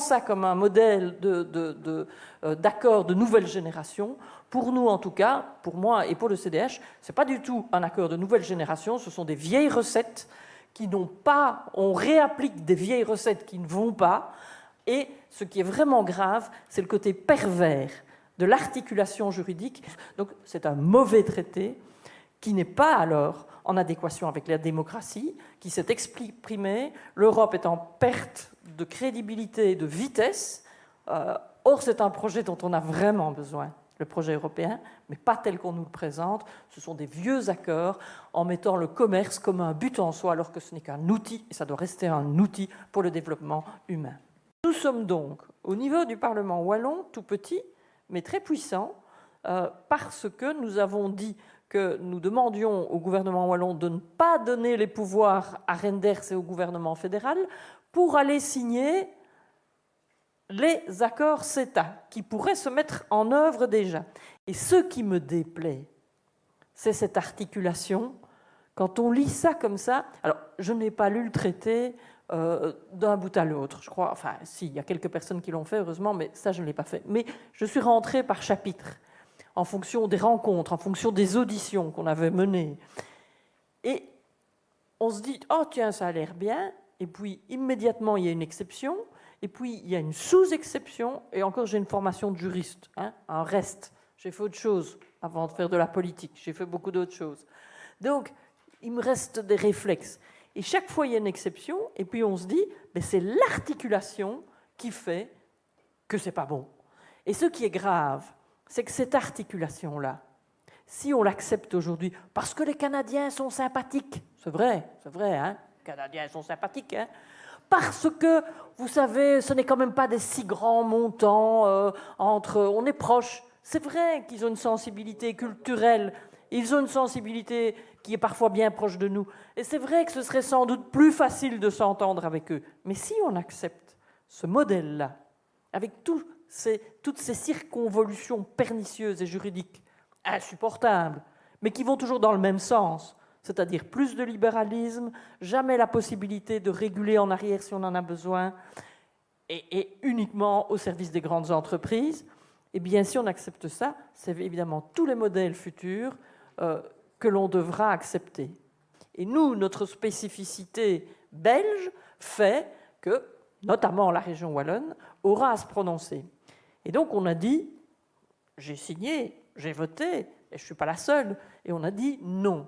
ça comme un modèle d'accord de nouvelle génération. Pour nous, en tout cas, pour moi et pour le CDH, ce n'est pas du tout un accord de nouvelle génération, ce sont des vieilles recettes qui n'ont pas, on réapplique des vieilles recettes qui ne vont pas, et ce qui est vraiment grave, c'est le côté pervers de l'articulation juridique. Donc c'est un mauvais traité qui n'est pas alors en adéquation avec la démocratie, qui s'est exprimé. L'Europe est en perte de crédibilité et de vitesse. Or, c'est un projet dont on a vraiment besoin, le projet européen, mais pas tel qu'on nous le présente. Ce sont des vieux accords en mettant le commerce comme un but en soi, alors que ce n'est qu'un outil, et ça doit rester un outil pour le développement humain. Nous sommes donc, au niveau du Parlement wallon, tout petit, mais très puissant, parce que nous avons dit que nous demandions au gouvernement wallon de ne pas donner les pouvoirs à Renders et au gouvernement fédéral pour aller signer les accords CETA, qui pourraient se mettre en œuvre déjà. Et ce qui me déplaît, c'est cette articulation. Quand on lit ça comme ça, alors je n'ai pas lu le traité d'un bout à l'autre, je crois, enfin si, il y a quelques personnes qui l'ont fait, heureusement, mais ça je ne l'ai pas fait. Mais je suis rentrée par chapitre, en fonction des rencontres, en fonction des auditions qu'on avait menées. Et on se dit, oh tiens, ça a l'air bien, et puis immédiatement il y a une exception, et puis il y a une sous-exception, et encore j'ai une formation de juriste, un reste. J'ai fait autre chose avant de faire de la politique, j'ai fait beaucoup d'autres choses. Donc, il me reste des réflexes. Et chaque fois, il y a une exception, et puis on se dit, mais c'est l'articulation qui fait que c'est pas bon. Et ce qui est grave, c'est que cette articulation-là, si on l'accepte aujourd'hui, parce que les Canadiens sont sympathiques, c'est vrai, hein, les Canadiens sont sympathiques, hein, parce que, vous savez, ce n'est quand même pas des si grands montants on est proches. C'est vrai qu'ils ont une sensibilité culturelle, ils ont une sensibilité qui est parfois bien proche de nous. Et c'est vrai que ce serait sans doute plus facile de s'entendre avec eux. Mais si on accepte ce modèle-là, avec toutes ces circonvolutions pernicieuses et juridiques insupportables, mais qui vont toujours dans le même sens, c'est-à-dire plus de libéralisme, jamais la possibilité de réguler en arrière si on en a besoin, et uniquement au service des grandes entreprises, eh bien, si on accepte ça, c'est évidemment tous les modèles futurs que l'on devra accepter. Et nous, notre spécificité belge fait que, notamment la région wallonne, aura à se prononcer. Et donc, on a dit, j'ai signé, j'ai voté, et je ne suis pas la seule, et on a dit non.